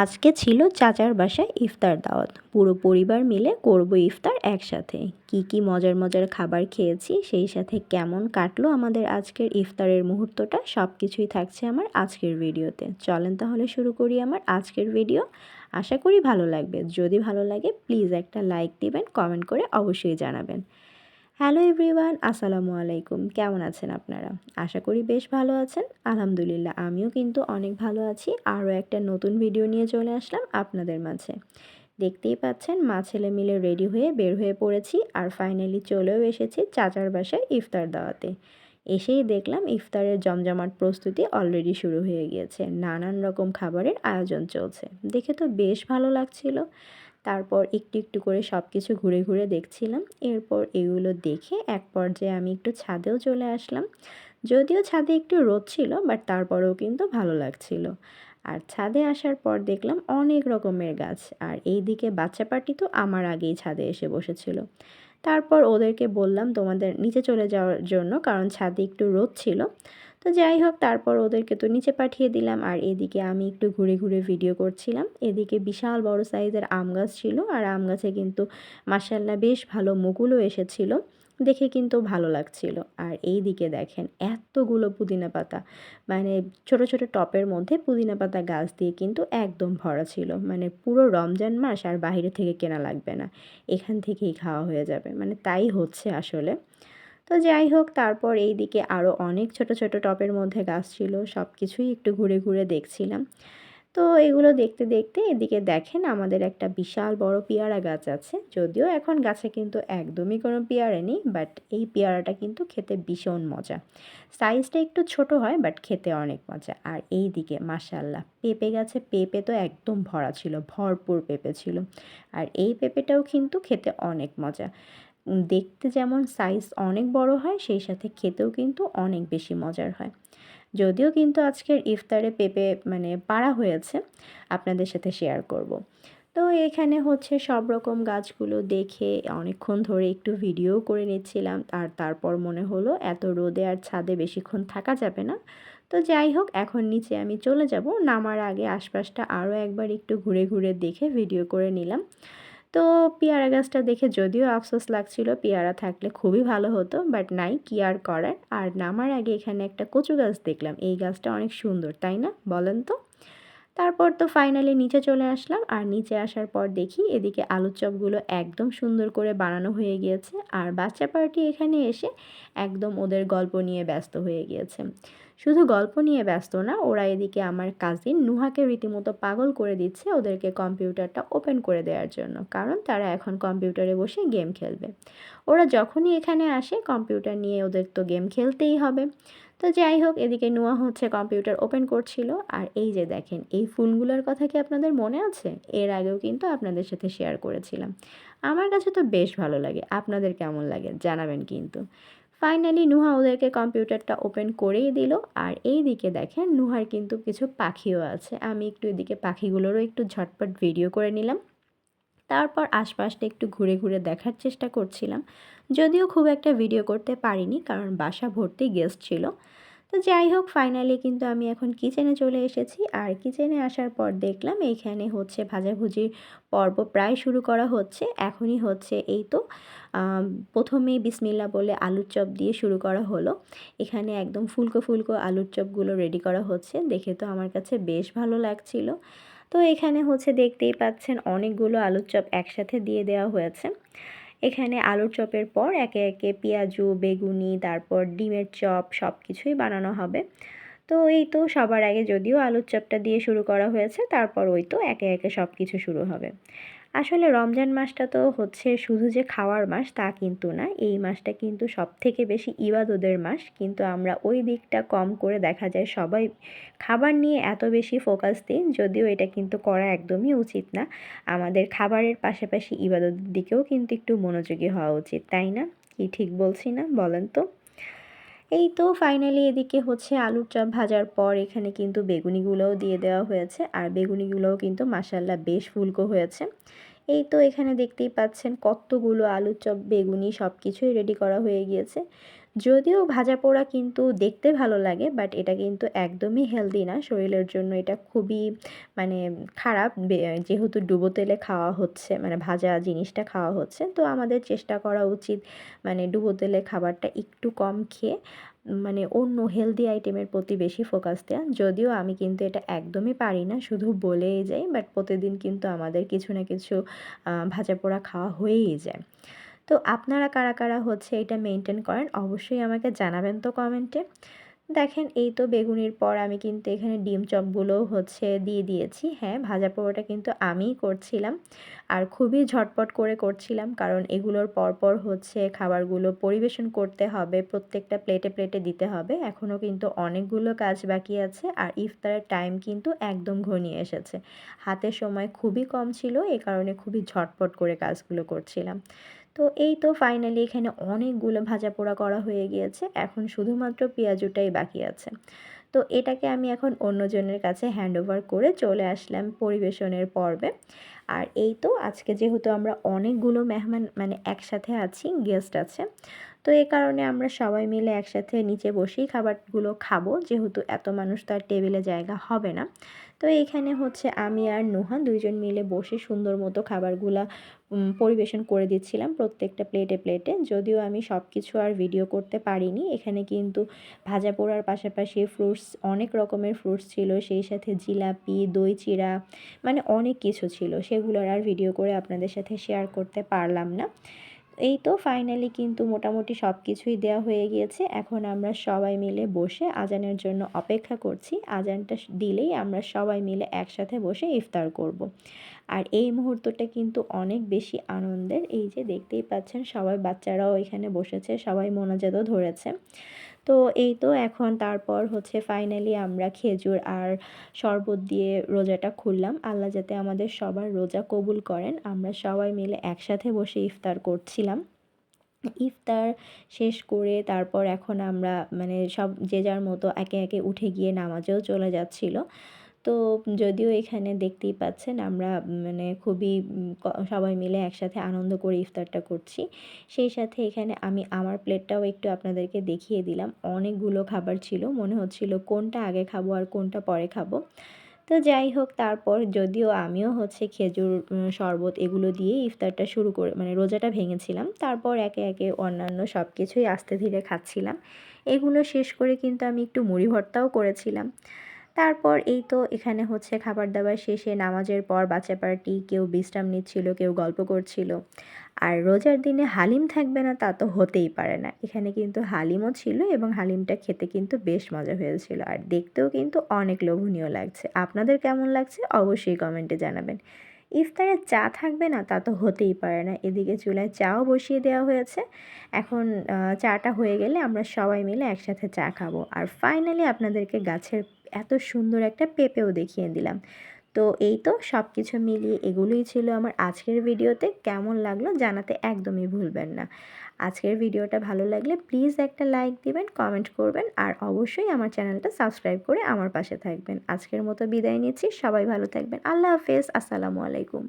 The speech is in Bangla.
আজকে ছিল চাচার বাসায় ইফতার দাওয়াত। পুরো পরিবার মিলে করব ইফতার একসাথে। কি কি মজার মজার খাবার খেয়েছি, সেই সাথে কেমন কাটলো আমাদের আজকের ইফতারের মুহূর্তটা, সব কিছুই থাকছে আমার আজকের ভিডিওতে। চলেন তাহলে শুরু করি আমার আজকের ভিডিও। আশা করি ভালো লাগবে। যদি ভালো লাগে প্লিজ একটা লাইক দিবেন, কমেন্ট করে অবশ্যই জানাবেন। হ্যালো এভরিওয়ান, আসসালামু আলাইকুম। কেমন আছেন আপনারা? আশা করি বেশ ভালো আছেন। আলহামদুলিল্লাহ আমিও কিন্তু অনেক ভালো আছি। আরও একটা নতুন ভিডিও নিয়ে চলে আসলাম আপনাদের মাঝে। দেখতেই পাচ্ছেন মা ছেলে মিলে রেডি হয়ে বের হয়ে পড়েছি, আর ফাইনালি চলেও এসেছি চাচার বাসায় ইফতার দাওয়াতে। এসেই দেখলাম ইফতারের জমজমাট প্রস্তুতি অলরেডি শুরু হয়ে গিয়েছে। নানান রকম খাবারের আয়োজন চলছে, দেখে তো বেশ ভালো লাগছিল। তারপর একটু একটু করে সব কিছু ঘুরে ঘুরে দেখছিলাম। এরপর এগুলো দেখে এক পর্যায়ে আমি একটু ছাদেও চলে আসলাম। যদিও ছাদে একটু রোদ ছিল, বাট তারপরেও কিন্তু ভালো লাগছিল। আর ছাদে আসার পর দেখলাম অনেক রকমের গাছ, আর এইদিকে বাচ্চা পার্টি তো আমার আগেই ছাদে এসে বসেছিল। তারপর ওদেরকে বললাম তোমাদের নিচে চলে যাওয়ার জন্য, কারণ ছাদে একটু রোদ ছিল। তো যাই হোক, তারপর ওদেরকে তো নিচে পাঠিয়ে দিলাম, আর এদিকে আমি একটু ঘুরে ঘুরে ভিডিও করছিলাম। এদিকে বিশাল বড় সাইজের আম গাছ ছিল, আর আম গাছে কিন্তু মাশাআল্লাহ বেশ ভালো মুকুলও এসেছিল, দেখে কিন্তু ভালো লাগছিল। আর এই দিকে দেখেন এতগুলো পুদিনা পাতা, মানে ছোট ছোট টপের মধ্যে পুদিনা পাতা গাছ দিয়ে কিন্তু একদম ভরা ছিল। মানে পুরো রমজান মাস আর বাইরে থেকে কেনা লাগবে না, এখান থেকেই খাওয়া হয়ে যাবে, মানে তাই হচ্ছে আসলে। তো যাই হোক, তারপর এই দিকে আরও অনেক ছোট ছোট টবের মধ্যে গাছ ছিল, সব কিছুই একটু ঘুরে ঘুরে দেখছিলাম। তো এগুলো দেখতে দেখতে এদিকে দেখেন আমাদের একটা বিশাল বড় পেয়ারা গাছ আছে। যদিও এখন গাছে কিন্তু একদমই কোনো পেয়ারা নেই, বাট এই পেয়ারাটা কিন্তু খেতে ভীষণ মজা। সাইজটা একটু ছোট হয়, বাট খেতে অনেক মজা। আর এই দিকে মাশাআল্লাহ পেঁপে গাছে পেঁপে তো একদম ভরা ছিল, ভরপুর পেঁপে ছিল। আর এই পেঁপেটাও কিন্তু খেতে অনেক মজা। দেখতে যেমন সাইজ অনেক বড় হয়, সেই সাথে খেতেও কিন্তু অনেক বেশি মজার হয়। যদিও কিন্তু আজকের ইফতারে পেঁপে মানে পাড়া হয়েছে, আপনাদের সাথে শেয়ার করব। তো এখানে হচ্ছে সব রকম গাছগুলো দেখে অনেকক্ষণ ধরে একটু ভিডিও করে নিচ্ছিলাম। আর তারপর মনে হলো এত রোদে আর ছাদে বেশিক্ষণ থাকা যাবে না। তো যাই হোক, এখন নিচে আমি চলে যাব। নামার আগে আশপাশটা আরও একবার একটু ঘুরে ঘুরে দেখে ভিডিও করে নিলাম। তো পেয়ারা গাছটা দেখে যদিও আফসোস লাগছিল, পেয়ারা থাকলে খুবই ভালো হতো, বাট নাই, কি আর করার। আর নামার আগে এখানে একটা কচু গাছ দেখলাম, এই গাছটা অনেক সুন্দর, তাই না বলেন তো? তারপর তো ফাইনালি নিচে চলে আসলাম, আর নিচে আসার পর দেখি এদিকে আলুর চপগুলো একদম সুন্দর করে বানানো হয়ে গিয়েছে। আর বাচ্চা পার্টি এখানে এসে একদম ওদের গল্প নিয়ে ব্যস্ত হয়ে গিয়েছে। শুধু গল্প নিয়ে ব্যস্ত না, ওরা এদিকে আমার কাজিন নুহাকে রীতিমতো পাগল করে দিচ্ছে ওদেরকে কম্পিউটারটা ওপেন করে দেওয়ার জন্য, কারণ তারা এখন কম্পিউটারে বসে গেম খেলবে। ওরা যখনই এখানে আসে কম্পিউটার নিয়ে ওদের তো গেম খেলতেই হবে। তো যাই হোক, এদিকে নুয়া হচ্ছে কম্পিউটার ওপেন করছিল। আর এই যে দেখেন এই ফুলগুলোর কথা কি আপনাদের মনে আছে? এর আগেও কিন্তু আপনাদের সাথে শেয়ার করেছিলাম। আমার কাছে তো বেশ ভালো লাগে, আপনাদের কেমন লাগে জানাবেন কিন্তু। ফাইনালি নুহা ওদেরকে কম্পিউটারটা ওপেন করেই দিল। আর এই দিকে দেখেন নুহার কিন্তু কিছু পাখিও আছে, আমি একটু এদিকে পাখিগুলোরও একটু ঝটপট ভিডিও করে নিলাম। তারপর আশপাশটা একটু ঘুরে ঘুরে দেখার চেষ্টা করছিলাম। যদিও খুব একটা ভিডিও করতে পারিনি, কারণ বাসা ভর্তি গেস্ট ছিল। তো যাই হোক, ফাইনালি কিন্তু আমি এখন কিচেনে চলে এসেছি। আর কিচেনে আসার পর দেখলাম এইখানে হচ্ছে ভাজাভুজির পর্ব প্রায় শুরু করা হচ্ছে। এখনই হচ্ছে এই তো প্রথমেই বিসমিল্লাহ বলে আলুর চপ দিয়ে শুরু করা হলো। এখানে একদম ফুলকো ফুলকো আলুর চপগুলো রেডি করা হচ্ছে, দেখে তো আমার কাছে বেশ ভালো লাগছিল। তো এখানে হচ্ছে দেখতেই পাচ্ছেন অনেকগুলো আলুর চপ একসাথে দিয়ে দেওয়া হয়েছে। এখানে আলুর চপের পর একে একে পেঁয়াজু, বেগুনি, তারপর ডিমের চপ সব কিছুই বানানো হবে। তো এই তো সবার আগে যদিও আলুর চপটা দিয়ে শুরু করা হয়েছে, তারপর ওই তো একে একে সব কিছু শুরু হবে। আসলে রমজান মাসটা তো হচ্ছে শুধু যে খাওয়ার মাস তা কিন্তু না, এই মাসটা কিন্তু সবথেকে বেশি ইবাদতের মাস। কিন্তু আমরা ওই দিকটা কম করে দেখা যায় সবাই খাবার নিয়ে এত বেশি ফোকাস দিই, যদিও এটা কিন্তু করা একদমই উচিত না। আমাদের খাবারের পাশাপাশি ইবাদতের দিকেও কিন্তু একটু মনোযোগী হওয়া উচিত, তাই না? কি ঠিক বলছি না বলেন তো? এই তো ফাইনালি এদিকে হচ্ছে আলুর চপ ভাজার পর এখানে কিন্তু বেগুনিগুলোও দিয়ে দেওয়া হয়েছে, আর বেগুনিগুলোও কিন্তু মাশাআল্লাহ বেশ ফুলকো হয়েছে। এই তো এখানে দেখতেই পাচ্ছেন কতগুলো আলুর চপ, বেগুনি সব কিছুই রেডি করা হয়ে গিয়েছে। যদিও ভাজা পোড়া কিন্তু দেখতে ভালো লাগে, বাট এটা কিন্তু একদমই হেলদি না, শরীরের জন্য এটা খুবই মানে খারাপ। যেহেতু ডুবো তেলে খাওয়া হচ্ছে, মানে ভাজা জিনিসটা খাওয়া হচ্ছে, তো আমাদের চেষ্টা করা উচিত মানে ডুবো তেলে খাবারটা একটু কম খেয়ে মানে অন্য হেলদি আইটেমের প্রতি বেশি ফোকাস দেওয়া। যদিও আমি কিন্তু এটা একদমই পারি না, শুধু বলেই যাই, বাট প্রতিদিন কিন্তু আমাদের কিছু না কিছু ভাজা পোড়া খাওয়া হয়েই যায়। তো আপনারা কারা কারা হচ্ছে এটা মেনটেন করেন অবশ্যই আমাকে জানাবেন তো কমেন্টে। দেখেন এই তো বেগুনির পর আমি কিন্তু এখানে ডিম চপগুলোও হচ্ছে দিয়ে দিয়েছি। হ্যাঁ, ভাজা পোড়াটা কিন্তু আমিই করছিলাম আর খুবই ঝটপট করে করছিলাম, কারণ এগুলোর পরপর হচ্ছে খাবারগুলো পরিবেশন করতে হবে, প্রত্যেকটা প্লেটে প্লেটে দিতে হবে। এখনও কিন্তু অনেকগুলো কাজ বাকি আছে আর ইফতারের টাইম কিন্তু একদম ঘনিয়ে এসেছে। হাতে সময় খুবই কম ছিল, এ কারণে খুবই ঝটপট করে কাজগুলো করছিলাম। তো এই তো ফাইনালি এখানে অনেকগুলো ভাজা পোড়া করা হয়ে গিয়েছে, এখন শুধুমাত্র পেঁয়াজুটাই বাকি আছে। তো এটাকে আমি এখন অন্যজনের কাছে হ্যান্ড ওভার করে চলে আসলাম পরিবেশনের পর্বে। আর এই তো আজকে যেহেতু আমরা অনেকগুলো মেহমান মানে একসাথে আছি, গেস্ট আছে, তো এই কারণে আমরা সবাই মিলে একসাথে নিচে বসেই খাবারগুলো খাবো, যেহেতু এত মানুষ তো আর টেবিলে জায়গা হবে না। তো এইখানে হচ্ছে আমি আর নুহা দুইজন মিলে বসে সুন্দর মতো খাবারগুলা পরিবেশন করে দিচ্ছিলাম প্রত্যেকটা প্লেটে প্লেটে। যদিও আমি সব কিছু আর ভিডিও করতে পারিনি, এখানে কিন্তু ভাজা পোড়ার পাশাপাশি ফ্রুটস, অনেক রকমের ফ্রুটস ছিল, সেই সাথে জিলাপি, দই চিড়া, মানে অনেক কিছু ছিল, সেগুলোর আর ভিডিও করে আপনাদের সাথে শেয়ার করতে পারলাম না। এই তো ফাইনালি কিন্তু মোটামুটি সব কিছুই দেওয়া হয়ে গিয়েছে, এখন আমরা সবাই মিলে বসে আজানের জন্য অপেক্ষা করছি। আজানটা দিলেই আমরা সবাই মিলে একসাথে বসে ইফতার করব। আর এই মুহূর্তটা কিন্তু অনেক বেশি আনন্দের, এই যে দেখতেই পাচ্ছেন সবাই, বাচ্চারাও এখানে বসেছে, সবাই মোনাজাতও ধরেছে। তো এই তো এখন তারপর হচ্ছে ফাইনালি আমরা খেজুর আর শরবত দিয়ে রোজাটা খুললাম। আল্লাহ যাতে আমাদের সবার রোজা কবুল করেন। আমরা সবাই মিলে একসাথে বসে ইফতার করছিলাম। ইফতার শেষ করে তারপর এখন আমরা মানে সব যে যার মতো একে একে উঠে গিয়ে নামাজেও চলে যাচ্ছিল। তো যদিও এখানে দেখতেই পাচ্ছেন আমরা মানে খুবই সবাই মিলে একসাথে আনন্দ করে ইফতারটা করছি। সেই সাথে এখানে আমি আমার প্লেটটাও একটু আপনাদেরকে দেখিয়ে দিলাম। অনেকগুলো খাবার ছিল, মনে হচ্ছিল কোনটা আগে খাবো আর কোনটা পরে খাবো। তো যাই হোক, তারপর যদিও আমিও হচ্ছে খেজুর, শরবত এগুলো দিয়ে ইফতারটা শুরু করে মানে রোজাটা ভেঙেছিলাম। তারপর একে একে অন্যান্য সব কিছুই আস্তে ধীরে খাচ্ছিলাম। এগুলো শেষ করে কিন্তু আমি একটু মুড়ি ভর্তাও করেছিলাম। তারপর এই তো এখানে হচ্ছে খাবার দাবার শেষে নামাজের পর বাচ্চা পার্টি কেউ বিশ্রাম নিচ্ছিল, কেউ গল্প করছিল। আর রোজার দিনে হালিম থাকবে না তা তো হতেই পারে না, এখানে কিন্তু হালিমও ছিল এবং হালিমটা খেতে কিন্তু বেশ মজা হয়েছিল আর দেখতেও কিন্তু অনেক লোভনীয় লাগছে। আপনাদের কেমন লাগছে অবশ্যই কমেন্টে জানাবেন। ইফতারে চা থাকবে না তা তো হতেই পারে না, এদিকে চুলায় চাও বসিয়ে দেওয়া হয়েছে। এখন চাটা হয়ে গেলে আমরা সবাই মিলে একসাথে চা খাবো। আর ফাইনালি আপনাদেরকে গাছের এত সুন্দর একটা পেঁপেও দেখিয়ে দিলাম। তো এই তো সব কিছু মিলিয়ে এগুলোই ছিল আমার আজকের ভিডিওতে। কেমন লাগলো জানাতে একদমই ভুলবেন না। আজকের ভিডিওটা ভালো লাগলে প্লিজ একটা লাইক দিবেন, কমেন্ট করবেন আর অবশ্যই আমার চ্যানেলটা সাবস্ক্রাইব করে আমার পাশে থাকবেন। আজকের মতো বিদায় নিচ্ছি, সবাই ভালো থাকবেন। আল্লাহ হাফেজ, আসসালামু আলাইকুম।